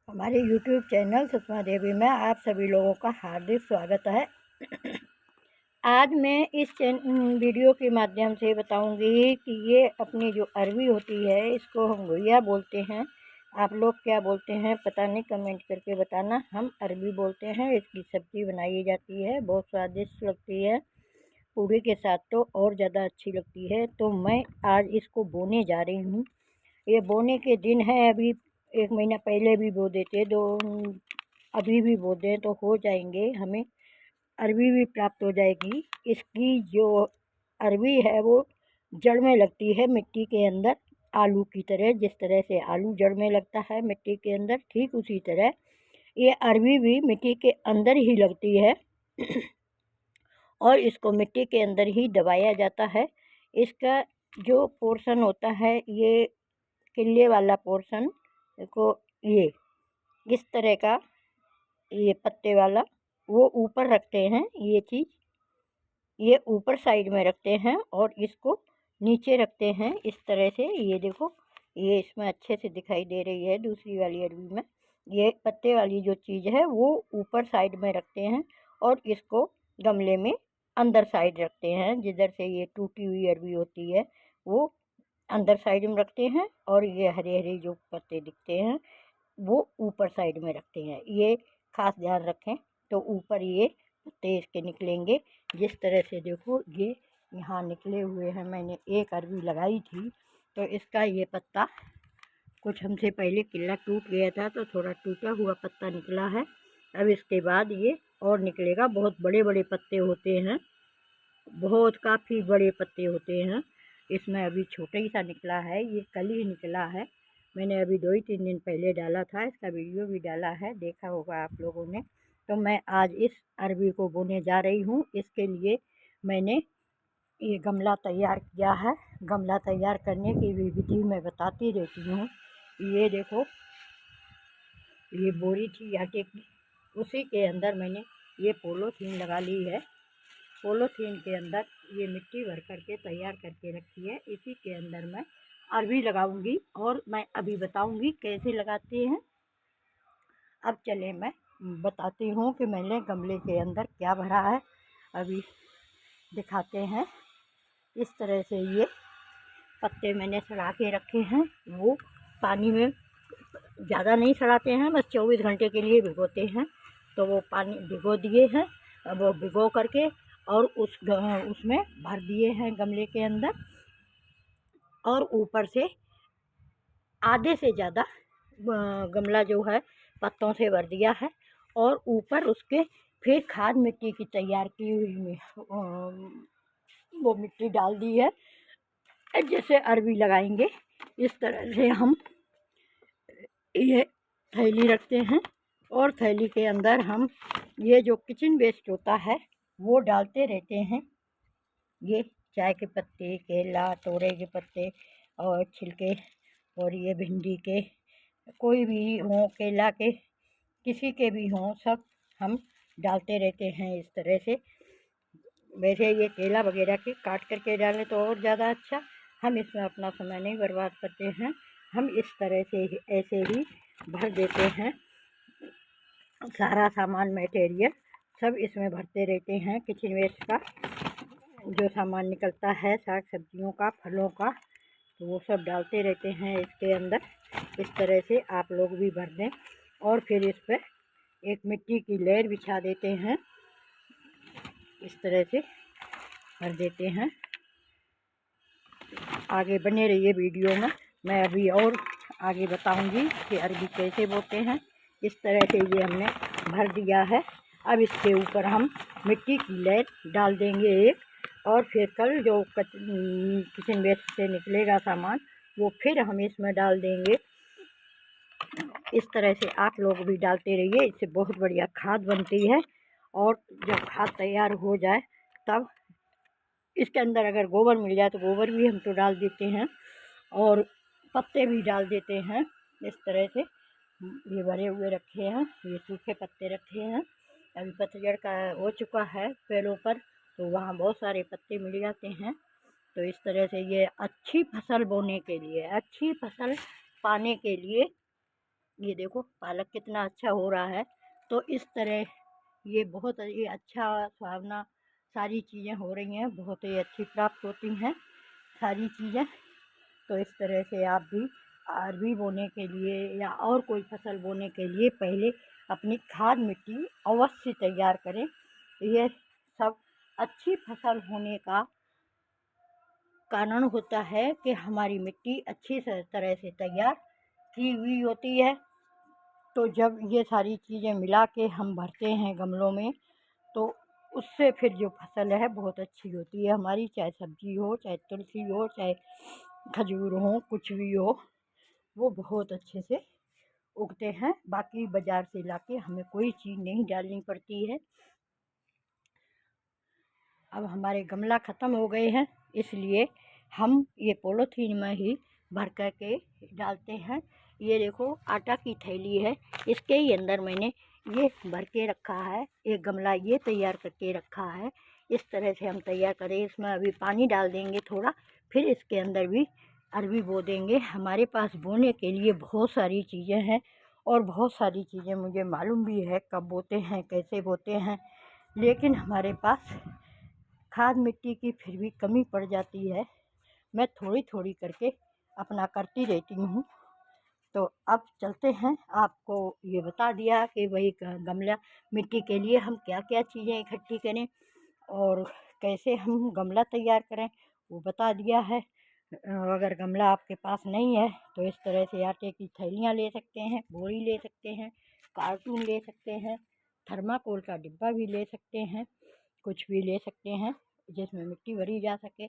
हमारे YouTube channel Sushma Devi में आप सभी लोगों का हार्दिक स्वागत है। आज मैं इस वीडियो के माध्यम से बताऊंगी कि ये अपनी जो अरवी होती है इसको हम घुइया बोलते हैं। आप लोग क्या बोलते हैं पता नहीं, कमेंट करके बताना। हम अरवी बोलते हैं। इसकी सब्ज़ी बनाई जाती है, बहुत स्वादिष्ट लगती है। पूड़ी के साथ तो और ज़्यादा अच्छी लगती है। तो मैं आज इसको बोने जा रही हूँ। ये बोने के दिन है। अभी 1 महीना पहले भी बो देते तो अभी भी बो दें तो हो जाएंगे, हमें अरवी भी प्राप्त हो जाएगी। इसकी जो अरवी है वो जड़ में लगती है मिट्टी के अंदर, आलू की तरह। जिस तरह से आलू जड़ में लगता है मिट्टी के अंदर, ठीक उसी तरह ये अरवी भी मिट्टी के अंदर ही लगती है और इसको मिट्टी के अंदर ही दबाया जाता है। इसका जो पोर्शन होता है, ये किले वाला पोर्शन को, ये इस तरह का, ये पत्ते वाला वो ऊपर रखते हैं। ये चीज़ ये ऊपर साइड में रखते हैं और इसको नीचे रखते हैं इस तरह से। ये देखो, ये इसमें अच्छे से दिखाई दे रही है दूसरी वाली अरवी में। ये पत्ते वाली जो चीज़ है वो ऊपर साइड में रखते हैं और इसको गमले में अंदर साइड रखते हैं। जिधर से ये टूटी हुई अरवी होती है वो अंदर साइड में रखते हैं और ये हरे हरे जो पत्ते दिखते हैं वो ऊपर साइड में रखते हैं। ये खास ध्यान रखें। तो ऊपर ये पत्ते इसके निकलेंगे। जिस तरह से देखो ये यहाँ निकले हुए हैं। मैंने एक अरवी लगाई थी तो इसका ये पत्ता कुछ हमसे पहले किला टूट गया था तो थोड़ा टूटा हुआ पत्ता निकला है। अब इसके बाद ये और निकलेगा। बहुत बड़े बड़े पत्ते होते हैं, बहुत काफ़ी बड़े पत्ते होते हैं। इसमें अभी छोटा ही सा निकला है, ये कल ही निकला है। मैंने अभी 2 ही 3 दिन पहले डाला था, इसका वीडियो भी डाला है, देखा होगा आप लोगों ने। तो मैं आज इस अरवी को बोने जा रही हूँ। इसके लिए मैंने ये गमला तैयार किया है। गमला तैयार करने की भी विधि मैं बताती रहती हूँ। ये देखो, ये बोरी थी आटे की, उसी के अंदर मैंने ये पॉलीथीन लगा ली है। पॉलीथीन के अंदर ये मिट्टी भर करके तैयार करके रखी है। इसी के अंदर मैं अरवी लगाऊंगी और मैं अभी बताऊंगी कैसे लगाते हैं। अब चले मैं बताती हूँ कि मैंने गमले के अंदर क्या भरा है। अभी दिखाते हैं। इस तरह से ये पत्ते मैंने सड़ा के रखे हैं। वो पानी में ज़्यादा नहीं सड़ाते हैं, बस 24 घंटे के लिए भिगोते हैं। तो वो पानी भिगो दिए हैं। अब वो भिगो करके और उसमें भर दिए हैं गमले के अंदर, और ऊपर से आधे से ज़्यादा गमला जो है पत्तों से भर दिया है और ऊपर उसके फिर खाद मिट्टी की तैयार की हुई में वो मिट्टी डाल दी है। जैसे अरवी लगाएंगे इस तरह से हम ये थैली रखते हैं और थैली के अंदर हम ये जो किचन वेस्ट होता है वो डालते रहते हैं। ये चाय के पत्ते, केला, तोरई के पत्ते और छिलके, और ये भिंडी के, कोई भी हो, केला के, किसी के भी हों, सब हम डालते रहते हैं इस तरह से। वैसे ये केला वगैरह के काट करके डालें तो और ज़्यादा अच्छा। हम इसमें अपना समय नहीं बर्बाद करते हैं। हम इस तरह से ऐसे ही भर देते हैं। सारा सामान, मटेरियल सब इसमें भरते रहते हैं। किचन वेस्ट का जो सामान निकलता है, साग सब्जियों का, फलों का, तो वो सब डालते रहते हैं इसके अंदर। इस तरह से आप लोग भी भर दें और फिर इस पर एक मिट्टी की लेयर बिछा देते हैं। इस तरह से भर देते हैं। आगे बने रहिए वीडियो में, मैं अभी और आगे बताऊंगी कि अरवी कैसे बोते हैं। इस तरह से ये हमने भर दिया है। अब इसके ऊपर हम मिट्टी की लेयर डाल देंगे एक, और फिर कल जो किचन वेस्ट से निकलेगा सामान वो फिर हम इसमें डाल देंगे। इस तरह से आप लोग भी डालते रहिए, इससे बहुत बढ़िया खाद बनती है। और जब खाद तैयार हो जाए तब इसके अंदर अगर गोबर मिल जाए तो गोबर भी हम तो डाल देते हैं और पत्ते भी डाल देते हैं। इस तरह से ये भरे हुए रखे हैं, ये सूखे पत्ते रखे हैं। अभी पतझड़ का हो चुका है पेड़ों पर, तो वहाँ बहुत सारे पत्ते मिल जाते हैं। तो इस तरह से ये अच्छी फसल बोने के लिए, अच्छी फसल पाने के लिए ये देखो पालक कितना अच्छा हो रहा है। तो इस तरह ये बहुत ही अच्छा सुहावना सारी चीज़ें हो रही हैं, बहुत ही अच्छी प्राप्त होती हैं सारी चीज़ें। तो इस तरह से आप भी अरबी बोने के लिए या और कोई फसल बोने के लिए पहले अपनी खाद मिट्टी अवश्य तैयार करें। ये सब अच्छी फसल होने का कारण होता है कि हमारी मिट्टी अच्छी तरह से तैयार की हुई होती है। तो जब ये सारी चीज़ें मिला के हम भरते हैं गमलों में, तो उससे फिर जो फसल है बहुत अच्छी होती है हमारी, चाहे सब्जी हो, चाहे तुलसी हो, चाहे खजूर हो, कुछ भी हो, वो बहुत अच्छे से उगते हैं। बाकी बाज़ार से लाके हमें कोई चीज़ नहीं डालनी पड़ती है। अब हमारे गमला ख़त्म हो गए हैं, इसलिए हम ये पॉलीथीन में ही भर कर के डालते हैं। ये देखो आटा की थैली है, इसके ही अंदर मैंने ये भर के रखा है, एक गमला ये तैयार करके रखा है। इस तरह से हम तैयार करें, इसमें अभी पानी डाल देंगे थोड़ा, फिर इसके अंदर भी अरबी बो देंगे। हमारे पास बोने के लिए बहुत सारी चीज़ें हैं और बहुत सारी चीज़ें मुझे मालूम भी है कब बोते हैं, कैसे बोते हैं, लेकिन हमारे पास खाद मिट्टी की फिर भी कमी पड़ जाती है। मैं थोड़ी थोड़ी करके अपना करती रहती हूँ। तो अब चलते हैं, आपको ये बता दिया कि वही गमला मिट्टी के लिए हम क्या क्या चीज़ें इकट्ठी करें और कैसे हम गमला तैयार करें, वो बता दिया है। अगर गमला आपके पास नहीं है तो इस तरह से आटे की थैलियाँ ले सकते हैं, बोरी ले सकते हैं, कार्टून ले सकते हैं, थर्माकोल का डिब्बा भी ले सकते हैं, कुछ भी ले सकते हैं जिसमें मिट्टी भरी जा सके।